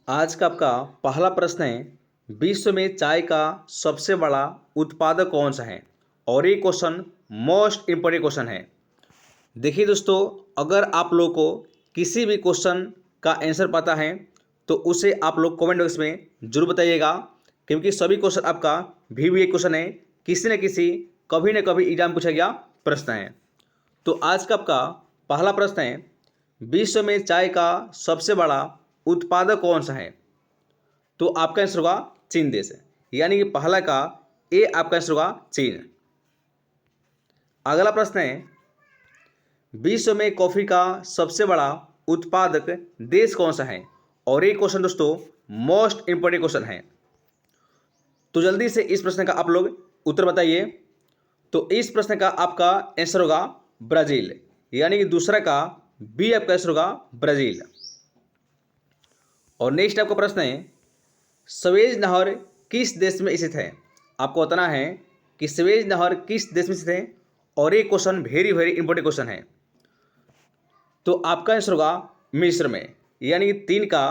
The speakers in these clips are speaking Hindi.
आज का आपका पहला प्रश्न है, विश्व में चाय का सबसे बड़ा उत्पादक कौन सा है? और ये क्वेश्चन मोस्ट इम्पोर्टेंट क्वेश्चन है। देखिए दोस्तों, अगर आप लोग को किसी भी क्वेश्चन का आंसर पता है तो उसे आप लोग कमेंट बॉक्स में जरूर बताइएगा, क्योंकि सभी क्वेश्चन आपका भी क्वेश्चन है, किसी न किसी कभी न कभी एग्जाम पूछा गया प्रश्न है। तो आज का आपका पहला प्रश्न है, विश्व में चाय का सबसे बड़ा उत्पादक कौन सा है? तो आपका आंसर होगा चीन देश, यानी कि पहला का ए आपका आंसर होगा चीन। अगला प्रश्न है, विश्व में कॉफी का सबसे बड़ा उत्पादक देश कौन सा है? और ये क्वेश्चन दोस्तों मोस्ट इंपोर्टेंट क्वेश्चन है, तो जल्दी से इस प्रश्न का आप लोग उत्तर बताइए। तो इस प्रश्न का आपका आंसर होगा ब्राजील, यानी कि दूसरा का बी आपका आंसर होगा ब्राजील। और नेक्स्ट आपका प्रश्न है, स्वेज नहर किस देश में स्थित है? आपको बताना है कि स्वेज नहर किस देश में स्थित है, और ये क्वेश्चन वेरी इंपॉर्टेंट क्वेश्चन है। तो आपका आंसर होगा मिस्र में, यानी कि 3 का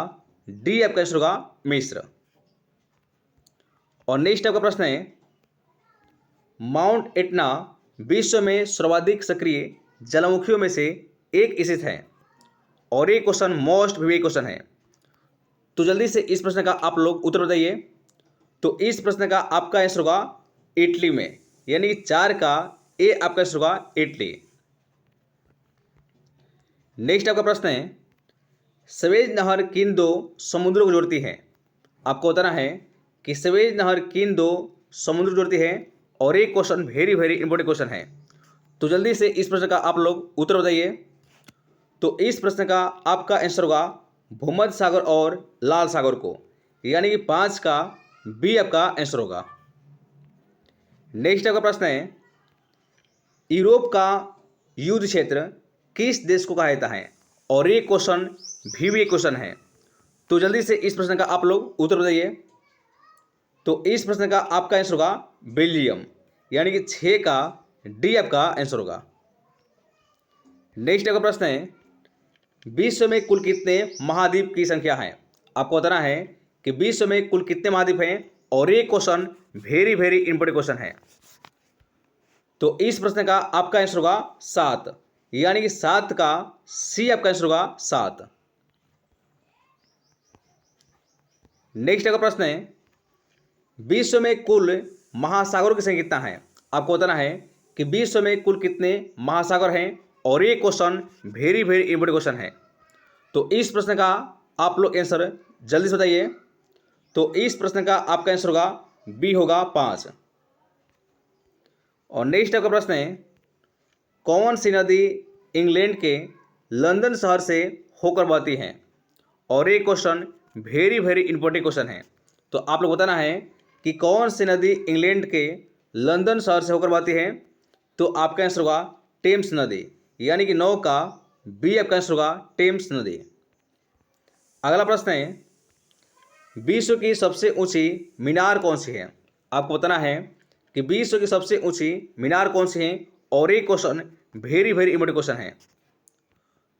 डी आपका आंसर होगा मिस्र। और नेक्स्ट आपका प्रश्न है, माउंट एटना विश्व में सर्वाधिक सक्रिय ज्वालामुखियों में से एक स्थित है, और ये क्वेश्चन मोस्ट विवेक क्वेश्चन है। तो जल्दी से इस प्रश्न का आप लोग उत्तर बताइए। तो इस प्रश्न का आपका आंसर होगा इटली में, यानी 4 का ए आपका आंसर होगा इटली। नेक्स्ट आपका प्रश्न है, स्वेज नहर किन 2 समुद्रों को जोड़ती है? आपको बताना है कि स्वेज नहर किन 2 समुद्र जोड़ती है, और एक क्वेश्चन वेरी इंपॉर्टेंट क्वेश्चन है। तो जल्दी से इस प्रश्न का आप लोग उत्तर बताइए। तो इस प्रश्न का आपका आंसर होगा भूमध्य सागर और लाल सागर को, यानी कि 5 का बी आपका आंसर होगा। नेक्स्ट आपका प्रश्न है, यूरोप का युद्ध क्षेत्र किस देश को कहा जाता है? और ये क्वेश्चन भी क्वेश्चन है, तो जल्दी से इस प्रश्न का आप लोग उत्तर बताइए। तो इस प्रश्न का आपका आंसर होगा बेल्जियम, यानी कि 6 का डी आपका आंसर होगा। नेक्स्ट आपका प्रश्न है, विश्व में कुल कितने महाद्वीप की संख्या है? आपको बताना है कि विश्व में कुल कितने महाद्वीप हैं, और ये क्वेश्चन वेरी इंपॉर्टेंट क्वेश्चन है। तो इस प्रश्न का आपका आंसर होगा 7, यानी कि 7 का सी आपका आंसर होगा 7। नेक्स्ट आपका प्रश्न है, विश्व में कुल महासागरों की संख्या कितना है? आपको बताना है कि विश्व में कुल कितने महासागर हैं, और ये क्वेश्चन वेरी इंपॉर्टेंट क्वेश्चन है। तो इस प्रश्न का आप लोग आंसर जल्दी से बताइए। तो इस प्रश्न का आपका आंसर होगा बी होगा 5। और नेक्स्ट आपका प्रश्न है, कौन सी नदी इंग्लैंड के लंदन शहर से होकर बहती है? और ये क्वेश्चन वेरी इंपॉर्टेंट क्वेश्चन है। तो आप लोग बताना है कि कौन सी नदी इंग्लैंड के लंदन शहर से होकर बहती है? तो आपका आंसर होगा टेम्स नदी, यानी कि 9 का बी आपका आंसर होगा टेम्स नदी। अगला प्रश्न है, विश्व की सबसे ऊंची मीनार कौन सी है? आपको बताना है कि विश्व की सबसे ऊंची मीनार कौन सी है, और ये क्वेश्चन वेरी इंपॉर्टेंट क्वेश्चन है।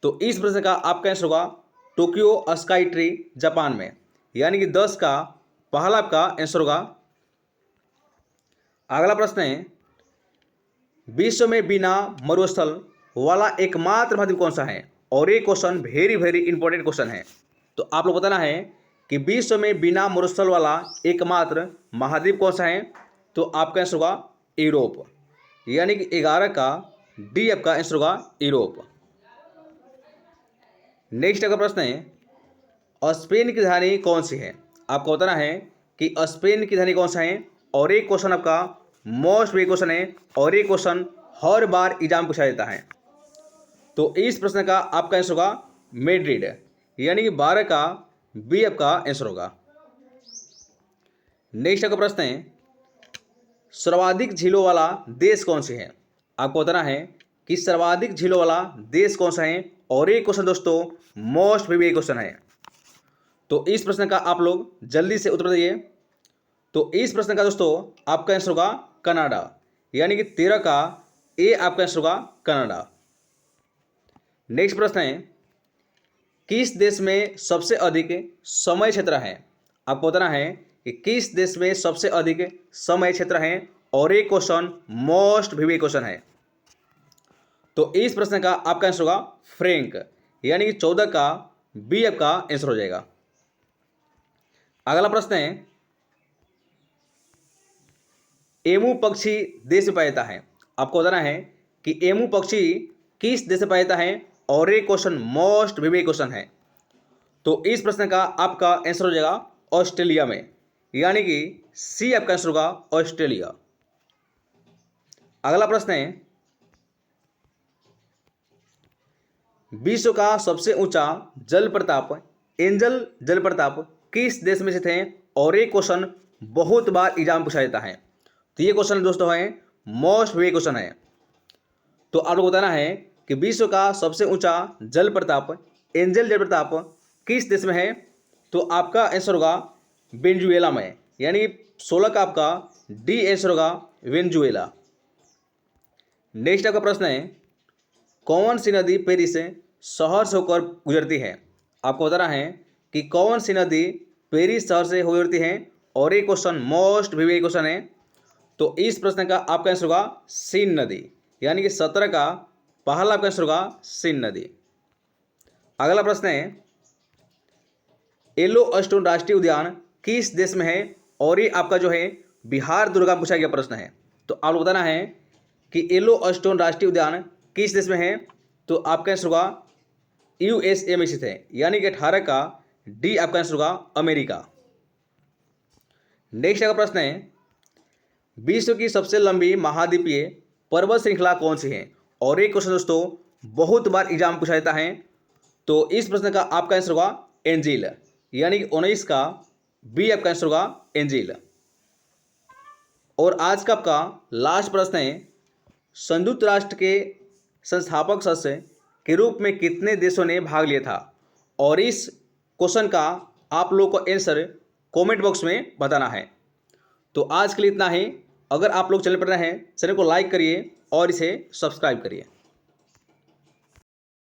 तो इस प्रश्न का आपका आंसर होगा टोक्यो स्काई ट्री जापान में, यानी कि 10 का पहला आपका आंसर होगा। अगला प्रश्न है, विश्व में बिना मरुस्थल वाला एकमात्र महाद्वीप कौन सा है? और ये क्वेश्चन वेरी इंपॉर्टेंट क्वेश्चन है। तो आप लोग बताना है कि विश्व में बिना मरुस्थल वाला एकमात्र महाद्वीप कौन सा है? तो आपका आंसर होगा यूरोप, यानी कि 11 का डी आपका आंसर होगा यूरोप। नेक्स्ट अगला प्रश्न है, स्पेन की राजधानी कौन सी है? आपको बताना है कि स्पेन की राजधानी कौन सा है, और एक क्वेश्चन आपका मोस्ट वे क्वेश्चन है, और ये क्वेश्चन हर बार एग्जाम पूछा जाता है। तो इस प्रश्न का आपका आंसर होगा मैड्रिड, यानी कि 12 का बी आपका आंसर होगा। नेक्स्ट आपका प्रश्न है, सर्वाधिक झीलों वाला देश कौन सी है? आपको बताना है कि सर्वाधिक झीलों वाला देश कौन सा है, और ये क्वेश्चन दोस्तों मोस्ट प्रीवियस क्वेश्चन है। तो इस प्रश्न का आप लोग जल्दी से उत्तर दिए। तो इस प्रश्न का दोस्तों आपका आंसर होगा कनाडा, यानी कि 13 का ए आपका आंसर होगा कनाडा। नेक्स्ट प्रश्न है, किस देश में सबसे अधिक समय क्षेत्र है। आपको बताना है कि किस देश में सबसे अधिक समय क्षेत्र है और ये क्वेश्चन मोस्ट विविड क्वेश्चन है। तो इस प्रश्न का आपका आंसर होगा फ्रैंक, यानी कि 14 का बी आपका आंसर हो जाएगा। अगला प्रश्न है, एमू पक्षी देश में पाया जाता है। आपको बताना है कि एमू पक्षी किस देश में पाया जाता है और ये क्वेश्चन मोस्ट विविड क्वेश्चन है। तो इस प्रश्न का आपका आंसर हो जाएगा ऑस्ट्रेलिया में, यानी कि सी आपका आंसर होगा ऑस्ट्रेलिया। अगला प्रश्न है, विश्व का सबसे ऊंचा जल प्रताप एंजल जल प्रताप किस देश में स्थित है और ये क्वेश्चन बहुत बार एग्जाम पूछा जाता है। तो ये क्वेश्चन दोस्तों है मोस्ट विविड क्वेश्चन है। तो आप लोग बताना है कि विश्व का सबसे ऊंचा जल प्रताप एंजल जल प्रताप किस देश में है। तो आपका आंसर होगा वेनेजुएला में, यानी 16 का आपका डी आंसर होगा वेनेजुएला। नेक्स्ट आपका प्रश्न है, कौन सी नदी पेरिस शहर से होकर गुजरती है। आपको बताना है कि कौन सी नदी पेरिस शहर से होकर गुजरती है और ये क्वेश्चन मोस्ट विविड क्वेश्चन है। तो इस प्रश्न का आपका आंसर होगा सीन नदी, यानी कि 17 का पहला आपका आंसर होगा सीन नदी। अगला प्रश्न है, येलोस्टोन राष्ट्रीय उद्यान किस देश में है और ये आपका जो है बिहार दुर्गा पूछा गया प्रश्न है। तो आप लोग बताना है कि येलोस्टोन राष्ट्रीय उद्यान किस देश में है। तो आपका आंसर होगा यूएसए में स्थित है, यानी कि 18 का डी आपका आंसर होगा अमेरिका। नेक्स्ट का प्रश्न है, विश्व की सबसे लंबी महाद्वीपीय पर्वत श्रृंखला कौन सी है और ये क्वेश्चन दोस्तों बहुत बार एग्जाम पूछा जाता है। तो इस प्रश्न का आपका आंसर होगा एंजिल, यानी कि 19 का बी आपका आंसर होगा एंजिल। और आज का आपका लास्ट प्रश्न है, संयुक्त राष्ट्र के संस्थापक सदस्य के रूप में कितने देशों ने भाग लिया था और इस क्वेश्चन का आप लोगों को आंसर कमेंट बॉक्स में बताना है। तो आज के लिए इतना ही। अगर आप लोग चैनल पर नए हैं, चैनल को लाइक करिए और इसे सब्सक्राइब करिए।